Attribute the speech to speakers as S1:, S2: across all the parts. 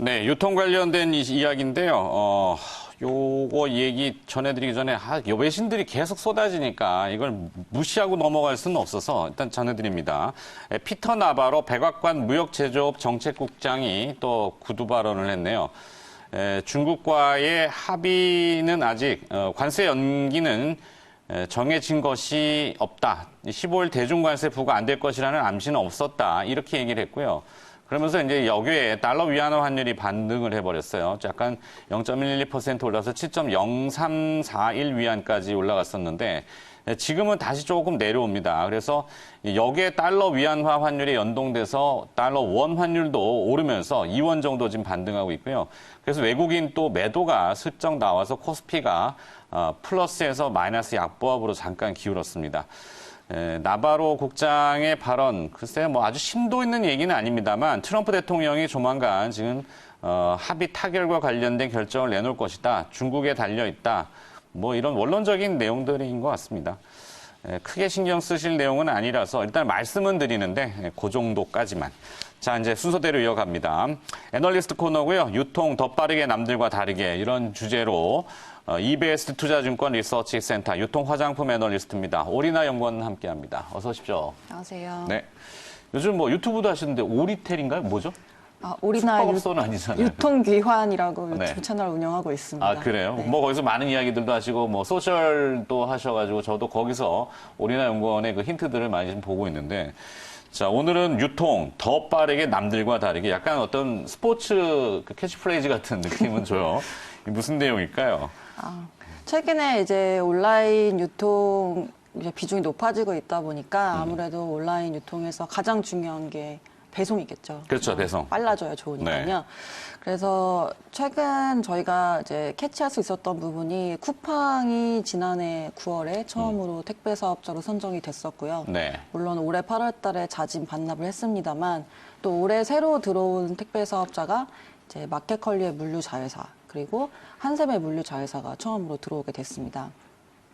S1: 네, 유통 관련된 이야기인데요. 요거 얘기 전해드리기 전에 외신들이 계속 쏟아지니까 이걸 무시하고 넘어갈 수는 없어서 일단 전해드립니다. 피터 나바로 백악관 무역제조업 정책국장이 또 구두 발언을 했네요. 중국과의 합의는 아직 관세 연기는 정해진 것이 없다. 15일 대중관세 부과 안 될 것이라는 암시는 없었다. 이렇게 얘기를 했고요. 그러면서 이제 역외에 달러 위안화 환율이 반등을 해버렸어요. 약간 0.112% 올라서 7.0341 위안까지 올라갔었는데 지금은 다시 조금 내려옵니다. 그래서 역외 달러 위안화 환율에 연동돼서 달러 원 환율도 오르면서 2원 정도 지금 반등하고 있고요. 그래서 외국인 또 매도가 슬쩍 나와서 코스피가 플러스에서 마이너스 약보합으로 잠깐 기울었습니다. 나바로 국장의 발언, 글쎄요, 뭐 아주 심도 있는 얘기는 아닙니다만 트럼프 대통령이 조만간 지금 합의 타결과 관련된 결정을 내놓을 것이다. 중국에 달려있다. 뭐 이런 원론적인 내용들인 것 같습니다. 크게 신경 쓰실 내용은 아니라서 일단 말씀은 드리는데 그 정도까지만. 자, 이제 순서대로 이어갑니다. 애널리스트 코너고요. 유통 더 빠르게 남들과 다르게 이런 주제로 EBS 투자증권 리서치 센터 유통 화장품 애널리스트입니다. 오리나 연구원 함께합니다. 어서 오십시오.
S2: 안녕하세요.
S1: 네. 요즘 뭐 유튜브도 하시는데 오리텔인가요? 뭐죠?
S2: 오리나
S1: 숙박업소는 아니잖아요.
S2: 유통귀환이라고 유튜브
S1: 네.
S2: 채널 운영하고 있습니다.
S1: 아, 그래요?
S2: 네.
S1: 뭐 거기서 많은 이야기들도 하시고 뭐 소셜도 하셔가지고 저도 거기서 오리나 연구원의 그 힌트들을 많이 좀 보고 있는데 자, 오늘은 유통 더 빠르게 남들과 다르게 약간 어떤 스포츠 그 캐치프레이즈 같은 느낌은 줘요. 이게 무슨 내용일까요?
S2: 최근에 이제 온라인 유통 이제 비중이 높아지고 있다 보니까 아무래도 온라인 유통에서 가장 중요한 게 배송이겠죠.
S1: 그렇죠, 배송.
S2: 빨라져야 좋으니까요.
S1: 네.
S2: 그래서 최근 저희가 이제 캐치할 수 있었던 부분이 쿠팡이 지난해 9월에 처음으로 택배 사업자로 선정이 됐었고요.
S1: 네.
S2: 물론 올해 8월 달에 자진 반납을 했습니다만 또 올해 새로 들어온 택배 사업자가 이제 마켓컬리의 물류자회사 그리고 한샘의 물류자회사가 처음으로 들어오게 됐습니다.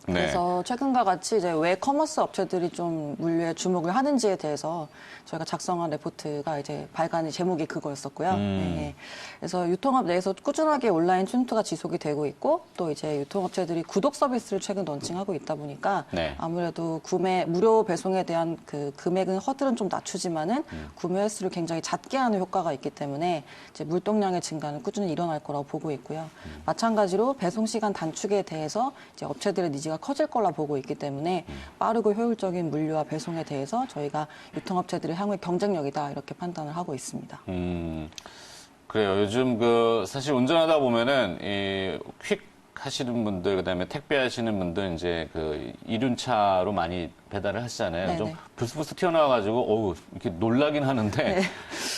S1: 네.
S2: 그래서 최근과 같이 이제 왜 커머스 업체들이 좀 물류에 주목을 하는지에 대해서 저희가 작성한 레포트가 이제 발간의 제목이 그거였었고요. 네. 그래서 유통업 내에서 꾸준하게 온라인 침투가 지속이 되고 있고 또 이제 유통업체들이 구독 서비스를 최근 런칭하고 있다 보니까
S1: 네.
S2: 아무래도 무료 배송에 대한 그 금액은 허들은 좀 낮추지만은 구매 횟수를 굉장히 작게 하는 효과가 있기 때문에 이제 물동량의 증가는 꾸준히 일어날 거라고 보고 있고요. 마찬가지로 배송 시간 단축에 대해서 이제 업체들의 니즈가 커질 거라 보고 있기 때문에 빠르고 효율적인 물류와 배송에 대해서 저희가 유통업체들의 향후의 경쟁력이다 이렇게 판단을 하고 있습니다.
S1: 그래요. 요즘 사실 운전하다 보면은 퀵 하시는 분들 그다음에 택배 하시는 분들 이제 이륜차로 많이 배달을 하시잖아요.
S2: 네네.
S1: 좀 부스부스 튀어나와가지고 이렇게 놀라긴 하는데
S2: 네.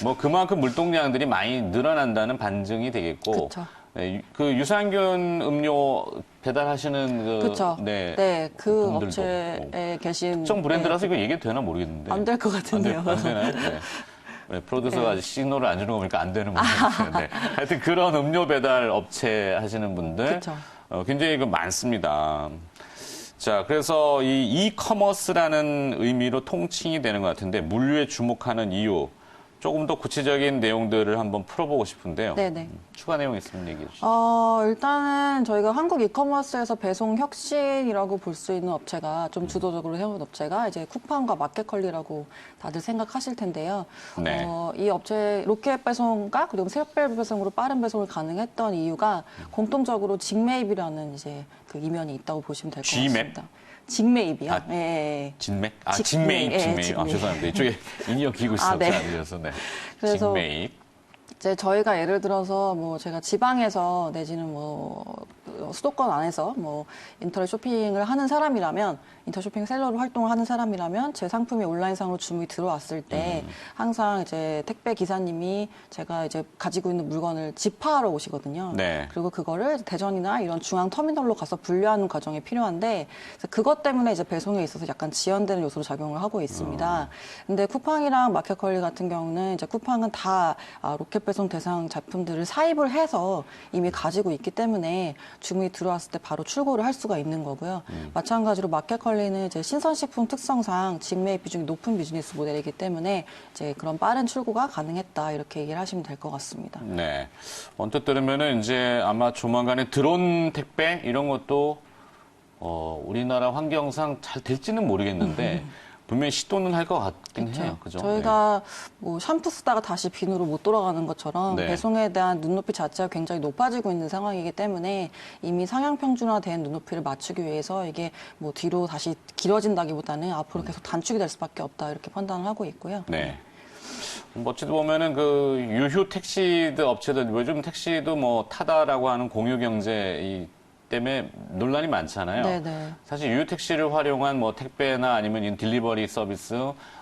S1: 뭐 그만큼 물동량들이 많이 늘어난다는 반증이 되겠고.
S2: 그쵸.
S1: 네, 유산균 음료 배달하시는
S2: 그렇죠. 네, 그
S1: 분들도
S2: 업체에 계신
S1: 특정 브랜드라서 이거 얘기해도 되나 모르겠는데
S2: 안 될 것 같은데요.
S1: 안 되나요? 네. 네, 프로듀서가 아직 시그널을 안 주는 거 보니까 안 되는 모양인데 네. 하여튼 그런 음료 배달 업체 하시는 분들
S2: 그쵸.
S1: 굉장히 많습니다. 자, 그래서 이 이커머스라는 의미로 통칭이 되는 것 같은데 물류에 주목하는 이유 조금 더 구체적인 내용들을 한번 풀어보고 싶은데요.
S2: 네네.
S1: 추가 내용 있으면 얘기해 주시죠.
S2: 일단은 저희가 한국 이커머스에서 배송 혁신이라고 볼 수 있는 업체가 좀 주도적으로 해온 업체가 이제 쿠팡과 마켓컬리라고 다들 생각하실 텐데요.
S1: 네.
S2: 이 업체 로켓 배송과 그리고 새벽 배송으로 빠른 배송을 가능했던 이유가 공통적으로 직매입이라는 이제 그 이면이 있다고 보시면 될 것 같습니다. 직매입이요?
S1: 아,
S2: 예.
S1: 진맥?
S2: 직매입.
S1: 직매입. 아, 죄송합니다. 이쪽에 인이어 기구 있어서
S2: 네.
S1: 잘 안 들려서. 네.
S2: 그래서
S1: 직매입.
S2: 이제 저희가 예를 들어서 뭐 제가 지방에서 내지는 뭐 수도권 안에서 뭐 인터넷 쇼핑을 하는 사람이라면 인터넷 쇼핑 셀러로 활동을 하는 사람이라면 제 상품이 온라인상으로 주문이 들어왔을 때 항상 이제 택배 기사님이 제가 이제 가지고 있는 물건을 집하러 오시거든요.
S1: 네.
S2: 그리고 그거를 대전이나 이런 중앙 터미널로 가서 분류하는 과정이 필요한데 그래서 그것 때문에 이제 배송에 있어서 약간 지연되는 요소로 작용을 하고 있습니다. 근데 쿠팡이랑 마켓컬리 같은 경우는 이제 쿠팡은 다 로켓 배송 대상 제품들을 사입을 해서 이미 가지고 있기 때문에 주문이 배송이 들어왔을 때 바로 출고를 할 수가 있는 거고요. 마찬가지로 마켓컬리는 이제 신선식품 특성상 직매입 비중이 높은 비즈니스 모델이기 때문에 이제 그런 빠른 출고가 가능했다 이렇게 얘기를 하시면 될 것 같습니다.
S1: 네. 언뜻 들으면은 이제 아마 조만간에 드론 택배 이런 것도 우리나라 환경상 잘 될지는 모르겠는데 분명히 시도는 할 것 같긴 해요. 그죠?
S2: 저희가 뭐 샴푸 쓰다가 다시 비누로 못 돌아가는 것처럼
S1: 네.
S2: 배송에 대한 눈높이 자체가 굉장히 높아지고 있는 상황이기 때문에 이미 상향 평준화된 눈높이를 맞추기 위해서 이게 뭐 뒤로 다시 길어진다기보다는 앞으로 계속 단축이 될 수밖에 없다 이렇게 판단을 하고 있고요.
S1: 네. 어찌 보면은 그 유휴 택시들 업체들 요즘 택시도 뭐 타다라고 하는 공유 경제 때문에 논란이 많잖아요.
S2: 네네.
S1: 사실 유휴 택시를 활용한 뭐 택배나 아니면 딜리버리 서비스,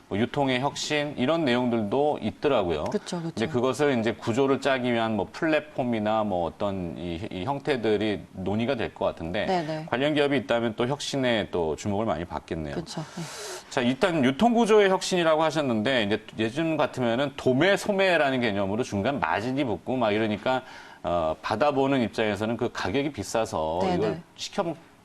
S1: 뭐 유통의 혁신 이런 내용들도 있더라고요.
S2: 그렇죠, 그렇죠.
S1: 이제 그것을 이제 구조를 짜기 위한 뭐 플랫폼이나 뭐 어떤 이 형태들이 논의가 될 것 같은데
S2: 네네.
S1: 관련 기업이 있다면 또 혁신에 또 주목을 많이 받겠네요.
S2: 그렇죠. 네.
S1: 자, 일단 유통구조의 혁신이라고 하셨는데, 이제 예전 같으면은 도매, 소매라는 개념으로 중간 마진이 붙고 막 이러니까, 받아보는 입장에서는 그 가격이 비싸서
S2: 네네.
S1: 이걸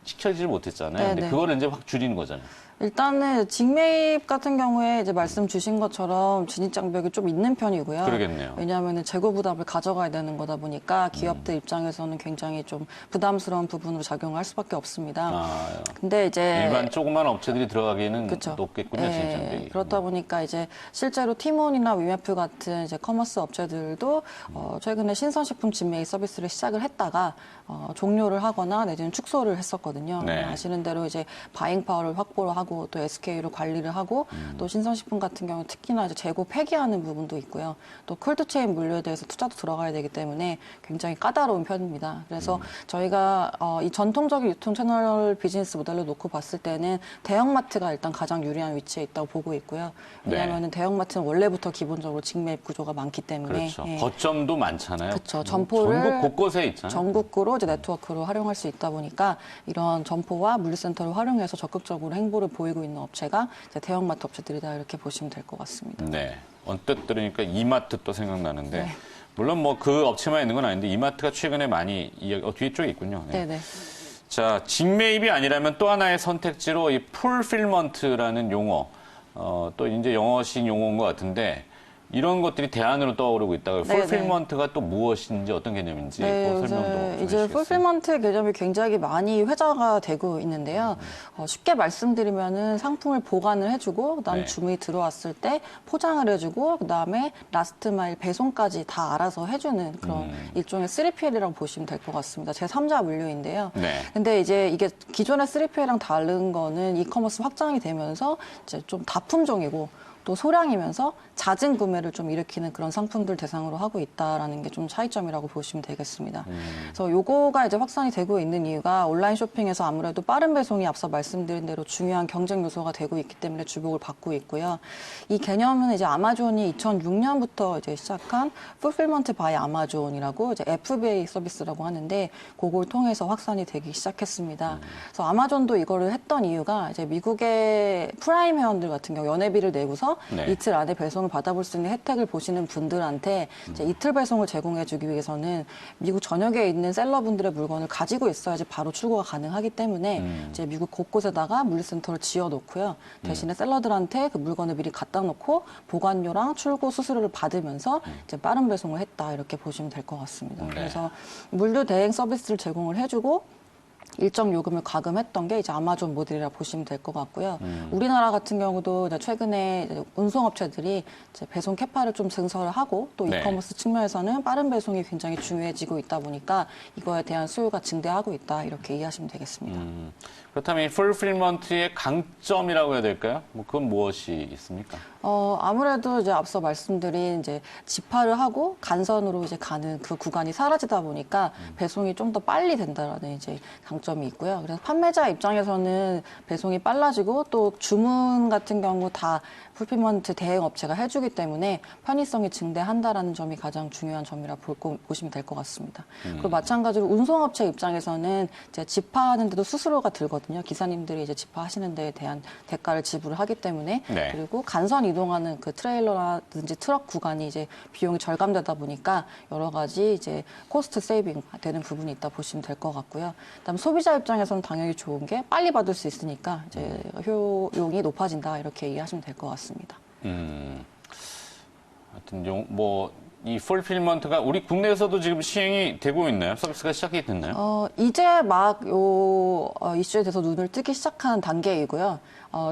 S1: 시켜지질 못했잖아요. 근데
S2: 네네.
S1: 그거를 이제 확 줄이는 거잖아요.
S2: 일단은 직매입 같은 경우에 이제 말씀 주신 것처럼 진입 장벽이 좀 있는 편이고요.
S1: 그러겠네요.
S2: 왜냐하면 재고 부담을 가져가야 되는 거다 보니까 기업들 입장에서는 굉장히 좀 부담스러운 부분으로 작용할 수밖에 없습니다.
S1: 아,
S2: 근데 이제
S1: 일반 조그만 업체들이 들어가기에는
S2: 그쵸.
S1: 높겠군요,
S2: 예,
S1: 진입 장벽이.
S2: 그렇다 보니까 이제 실제로 티몬이나 위메프 같은 이제 커머스 업체들도 최근에 신선식품 직매입 서비스를 시작을 했다가 종료를 하거나 내지는 축소를 했었거든요.
S1: 네.
S2: 아시는 대로 이제 바잉 파워를 확보를 하고 또 SK로 관리를 하고 또 신선식품 같은 경우 특히나 이제 재고 폐기하는 부분도 있고요. 또 콜드체인 물류에 대해서 투자도 들어가야 되기 때문에 굉장히 까다로운 편입니다. 그래서 저희가 이 전통적인 유통 채널 비즈니스 모델로 놓고 봤을 때는 대형마트가 일단 가장 유리한 위치에 있다고 보고 있고요. 왜냐하면 대형마트는 원래부터 기본적으로 직매입 구조가 많기 때문에
S1: 그렇죠.
S2: 예.
S1: 거점도 많잖아요.
S2: 그렇죠. 점포를
S1: 전국 곳곳에 있잖아요.
S2: 전국구로 이제 네트워크로 활용할 수 있다 보니까 이런 점포와 물류센터를 활용해서 적극적으로 행보를 보이고 있는 업체가 이제 대형마트 업체들이다 이렇게 보시면 될 것 같습니다.
S1: 네. 언뜻 들으니까 이마트 또 생각나는데
S2: 네.
S1: 물론 뭐 그 업체만 있는 건 아닌데 이마트가 최근에 많이 뒤에 쪽에 있군요. 네.
S2: 네네.
S1: 자, 직매입이 아니라면 또 하나의 선택지로 이 풀필먼트라는 용어, 또 이제 영어식 용어인 것 같은데 이런 것들이 대안으로 떠오르고 있다고요.
S2: 네네.
S1: 풀필먼트가 또 무엇인지 어떤 개념인지
S2: 네,
S1: 그 설명 좀
S2: 이제
S1: 해주시겠어요?
S2: 풀필먼트 개념이 굉장히 많이 회자가 되고 있는데요. 쉽게 말씀드리면은 상품을 보관을 해주고 그다음에
S1: 네.
S2: 주문이 들어왔을 때 포장을 해주고 그다음에 라스트 마일 배송까지 다 알아서 해주는 그런 일종의 3PL이라고 보시면 될 것 같습니다. 제3자 물류인데요.
S1: 네.
S2: 근데 이제 이게 기존의 3PL이랑 다른 거는 이커머스 확장이 되면서 이제 좀 다품종이고 또 소량이면서 잦은 구매를 좀 일으키는 그런 상품들 대상으로 하고 있다라는 게 좀 차이점이라고 보시면 되겠습니다. 그래서 요거가 이제 확산이 되고 있는 이유가 온라인 쇼핑에서 아무래도 빠른 배송이 앞서 말씀드린 대로 중요한 경쟁 요소가 되고 있기 때문에 주목을 받고 있고요. 이 개념은 이제 아마존이 2006년부터 이제 시작한 풀필먼트 바이 아마존이라고 이제 FBA 서비스라고 하는데 그걸 통해서 확산이 되기 시작했습니다. 그래서 아마존도 이거를 했던 이유가 이제 미국의 프라임 회원들 같은 경우 연회비를 내고서
S1: 네.
S2: 이틀 안에 배송을 받아볼 수 있는 혜택을 보시는 분들한테 이제 이틀 배송을 제공해주기 위해서는 미국 전역에 있는 셀러분들의 물건을 가지고 있어야지 바로 출고가 가능하기 때문에 이제 미국 곳곳에다가 물류센터를 지어놓고요. 대신에 셀러들한테 그 물건을 미리 갖다 놓고 보관료랑 출고 수수료를 받으면서 이제 빠른 배송을 했다 이렇게 보시면 될 것 같습니다.
S1: 네.
S2: 그래서 물류 대행 서비스를 제공을 해주고 일정 요금을 과금했던 게 이제 아마존 모델이라 보시면 될 것 같고요. 우리나라 같은 경우도 이제 최근에 이제 운송업체들이 이제 배송 캐파를 좀 증설을 하고 또
S1: 네.
S2: 이커머스 측면에서는 빠른 배송이 굉장히 중요해지고 있다 보니까 이거에 대한 수요가 증대하고 있다 이렇게 이해하시면 되겠습니다.
S1: 그렇다면 이 풀필먼트의 강점이라고 해야 될까요? 뭐 그건 무엇이 있습니까?
S2: 아무래도 이제 앞서 말씀드린 이제 집화를 하고 간선으로 이제 가는 그 구간이 사라지다 보니까 배송이 좀 더 빨리 된다라는 이제 장점이 있고요. 그래서 판매자 입장에서는 배송이 빨라지고 또 주문 같은 경우 다 풀필먼트 대행 업체가 해주기 때문에 편의성이 증대한다라는 점이 가장 중요한 점이라 보시면 될 것 같습니다. 그리고 마찬가지로 운송업체 입장에서는 이제 집하하는데도 수수료가 들거든요. 기사님들이 이제 집하하시는 데에 대한 대가를 지불을 하기 때문에
S1: 네.
S2: 그리고 간선 이동하는 그 트레일러라든지 트럭 구간이 이제 비용이 절감되다 보니까 여러 가지 이제 코스트 세이빙 되는 부분이 있다 보시면 될 것 같고요. 그다음 소비자 입장에서는 당연히 좋은 게 빨리 받을 수 있으니까 이제 효용이 높아진다 이렇게 이해하시면 될 것 같습니다.
S1: 하여튼 이 풀필먼트가 우리 국내에서도 지금 시행이 되고 있나요? 서비스가 시작이 됐나요?
S2: 이제 막 이슈에 대해서 눈을 뜨기 시작한 단계이고요.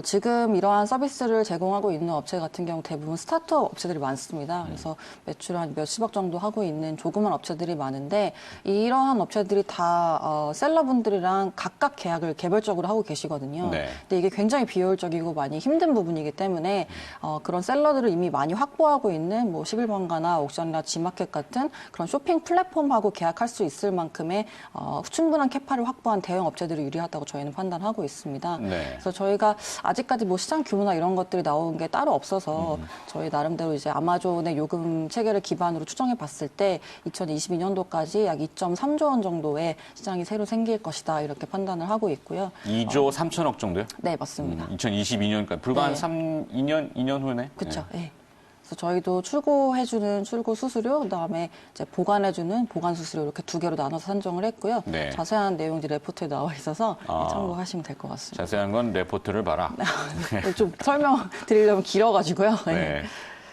S2: 지금 이러한 서비스를 제공하고 있는 업체 같은 경우 대부분 스타트업 업체들이 많습니다. 그래서 매출 한 몇십억 정도 하고 있는 조그만 업체들이 많은데 이러한 업체들이 다 셀러분들이랑 각각 계약을 개별적으로 하고 계시거든요.
S1: 네.
S2: 근데 이게 굉장히 비효율적이고 많이 힘든 부분이기 때문에 그런 셀러들을 이미 많이 확보하고 있는 뭐 11번가나 옥션이나 지마켓 같은 그런 쇼핑 플랫폼하고 계약할 수 있을 만큼의 충분한 캐파를 확보한 대형 업체들이 유리하다고 저희는 판단하고 있습니다.
S1: 네.
S2: 그래서 저희가 아직까지 뭐 시장 규모나 이런 것들이 나온 게 따로 없어서 저희 나름대로 이제 아마존의 요금 체계를 기반으로 추정해 봤을 때 2022년도까지 약 2.3조 원 정도의 시장이 새로 생길 것이다 이렇게 판단을 하고 있고요.
S1: 2조 3천억 정도요?
S2: 네, 맞습니다.
S1: 2022년까지 불과
S2: 네.
S1: 한 2년 후네.
S2: 그렇죠. 네. 그래서 저희도 출고해주는 출고 수수료, 그다음에 이제 보관해주는 보관 수수료 이렇게 두 개로 나눠서 산정을 했고요.
S1: 네.
S2: 자세한 내용이 레포트에 나와 있어서 참고하시면 될 것 같습니다.
S1: 자세한 건 레포트를 봐라.
S2: 좀 설명드리려면 길어가지고요.
S1: 네.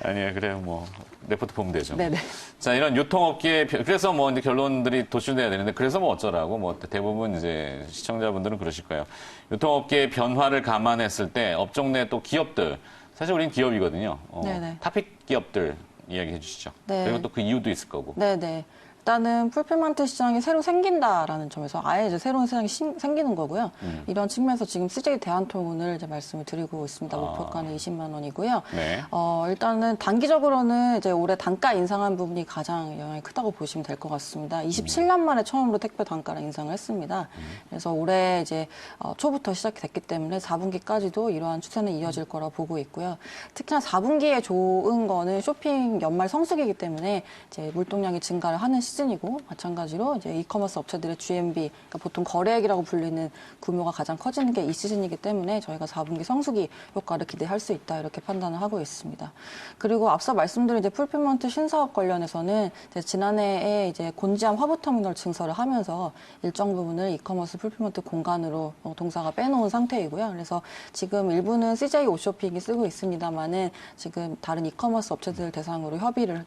S1: 아니에요. 그래요. 뭐 레포트 보면 되죠.
S2: 네네.
S1: 자, 이런 유통업계 그래서 뭐 이제 결론들이 도출돼야 되는데 그래서 뭐 어쩌라고 뭐 대부분 이제 시청자분들은 그러실 거예요. 유통업계의 변화를 감안했을 때 업종 내 또 기업들 사실 우리는 기업이거든요.
S2: 네네.
S1: 탑픽 기업들 이야기해 주시죠.
S2: 네.
S1: 그리고 또 그 이유도 있을 거고.
S2: 네네. 일단은 풀필먼트 시장이 새로 생긴다라는 점에서 아예 이제 새로운 시장이 생기는 거고요. 이런 측면에서 지금 CJ 대한통운을 이제 말씀을 드리고 있습니다. 목표가는 20만 원이고요.
S1: 네.
S2: 일단은 단기적으로는 이제 올해 단가 인상한 부분이 가장 영향이 크다고 보시면 될 것 같습니다. 27년 만에 처음으로 택배 단가를 인상을 했습니다. 그래서 올해 이제 초부터 시작이 됐기 때문에 4분기까지도 이러한 추세는 이어질 거라 보고 있고요. 특히나 4분기에 좋은 거는 쇼핑 연말 성수기이기 때문에 이제 물동량이 증가를 하는 시즌이고 마찬가지로 이제 이커머스 업체들의 GMV, 그러니까 보통 거래액이라고 불리는 규모가 가장 커지는 게 이 시즌이기 때문에 저희가 4분기 성수기 효과를 기대할 수 있다 이렇게 판단을 하고 있습니다. 그리고 앞서 말씀드린 이제 풀필먼트 신사업 관련해서는 이제 지난해에 이제 곤지암 화부터미널 증설을 하면서 일정 부분을 이커머스 풀필먼트 공간으로 동사가 빼놓은 상태이고요. 그래서 지금 일부는 CJ 오쇼핑이 쓰고 있습니다만은 지금 다른 이커머스 업체들 대상으로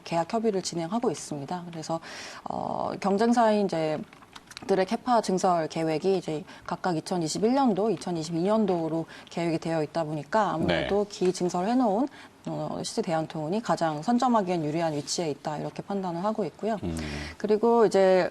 S2: 계약 협의를 진행하고 있습니다. 그래서 경쟁사인 이제 들의 캐파 증설 계획이 이제 각각 2021년도, 2022년도로 계획이 되어 있다 보니까 아무래도 기증설해 놓은 CJ 대한통운이 가장 선점하기엔 유리한 위치에 있다 이렇게 판단을 하고 있고요. 그리고 이제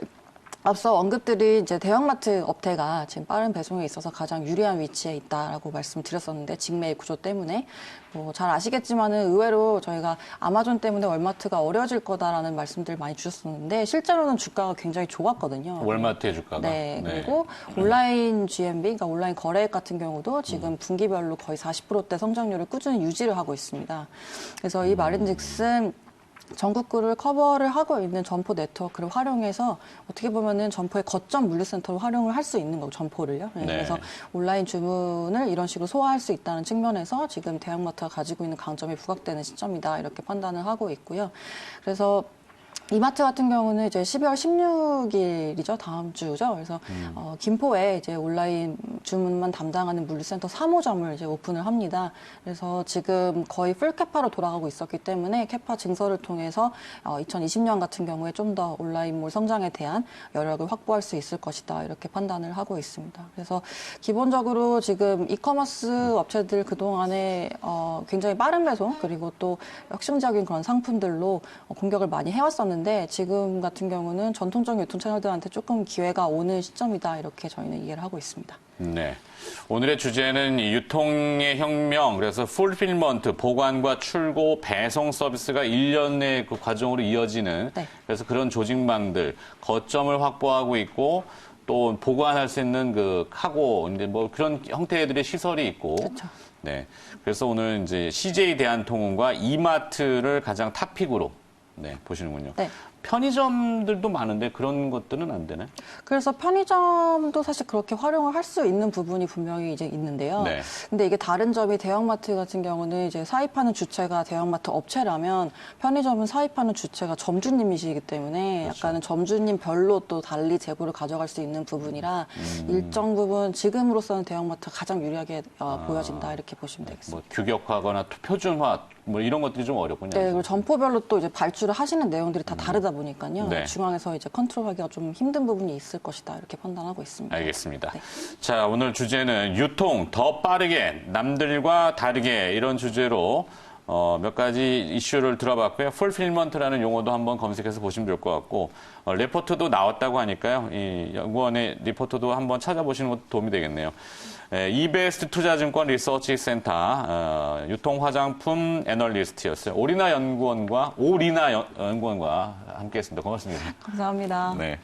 S2: 앞서 언급드린 이제 대형마트 업태가 지금 빠른 배송에 있어서 가장 유리한 위치에 있다라고 말씀드렸었는데 직매의 구조 때문에 뭐 잘 아시겠지만은 의외로 저희가 아마존 때문에 월마트가 어려워질 거다라는 말씀들 많이 주셨었는데 실제로는 주가가 굉장히 좋았거든요.
S1: 월마트의 주가가.
S2: 네. 그리고 온라인 GMV, 그러니까 온라인 거래액 같은 경우도 지금 분기별로 거의 40%대 성장률을 꾸준히 유지를 하고 있습니다. 그래서 이 말인즉슨 전국구를 커버를 하고 있는 점포 네트워크를 활용해서 어떻게 보면은 점포의 거점 물류센터로 활용을 할 수 있는 거고 점포를요. 네. 그래서 온라인 주문을 이런 식으로 소화할 수 있다는 측면에서 지금 대형마트가 가지고 있는 강점이 부각되는 시점이다 이렇게 판단을 하고 있고요. 그래서 이마트 같은 경우는 이제 12월 16일이죠. 다음 주죠. 그래서 김포에 이제 온라인 주문만 담당하는 물류센터 3호점을 이제 오픈을 합니다. 그래서 지금 거의 풀캐파로 돌아가고 있었기 때문에 캐파 증설을 통해서 2020년 같은 경우에 좀 더 온라인몰 성장에 대한 여력을 확보할 수 있을 것이다. 이렇게 판단을 하고 있습니다. 그래서 기본적으로 지금 이커머스 업체들 그동안에 굉장히 빠른 배송 그리고 또 혁신적인 그런 상품들로 공격을 많이 해왔었는데 지금 같은 경우는 전통적인 유통 채널들한테 조금 기회가 오는 시점이다. 이렇게 저희는 이해를 하고 있습니다.
S1: 네. 오늘의 주제는 유통의 혁명, 그래서 풀필먼트, 보관과 출고, 배송 서비스가 일련의 그 과정으로 이어지는
S2: 네.
S1: 그래서 그런 조직망들, 거점을 확보하고 있고 또 보관할 수 있는 그 카고 이제 뭐 그런 형태들의 시설이 있고.
S2: 그렇죠.
S1: 네. 그래서 오늘 이제 CJ 대한통운과 이마트를 가장 탑픽으로 네, 보시는군요.
S2: 네.
S1: 편의점들도 많은데 그런 것들은 안 되나요?
S2: 그래서 편의점도 사실 그렇게 활용을 할 수 있는 부분이 분명히 이제 있는데요.
S1: 네.
S2: 근데 이게 다른 점이 대형마트 같은 경우는 이제 사입하는 주체가 대형마트 업체라면 편의점은 사입하는 주체가 점주님이시기 때문에
S1: 그렇죠.
S2: 약간은 점주님별로 또 달리 재고를 가져갈 수 있는 부분이라 일정 부분 지금으로서는 대형마트가 가장 유리하게 보여진다 이렇게 보시면 되겠습니다.
S1: 뭐 규격화거나 표준화 뭐 이런 것들이 좀 어렵군요.
S2: 네, 그리고 점포별로 또 이제 발주를 하시는 내용들이 다 다르다 보니까요.
S1: 네.
S2: 중앙에서 이제 컨트롤하기가 좀 힘든 부분이 있을 것이다 이렇게 판단하고 있습니다.
S1: 알겠습니다.
S2: 네.
S1: 자, 오늘 주제는 유통 더 빠르게 남들과 다르게 이런 주제로 몇 가지 이슈를 들어봤고요. 풀필먼트라는 용어도 한번 검색해서 보시면 좋을 것 같고 리포트도 나왔다고 하니까요. 이 연구원의 리포트도 한번 찾아보시는 것도 도움이 되겠네요. 이베스트 투자증권 리서치 센터 유통 화장품 애널리스트였어요. 오리나 연구원과 함께했습니다. 고맙습니다.
S2: 감사합니다.
S1: 네.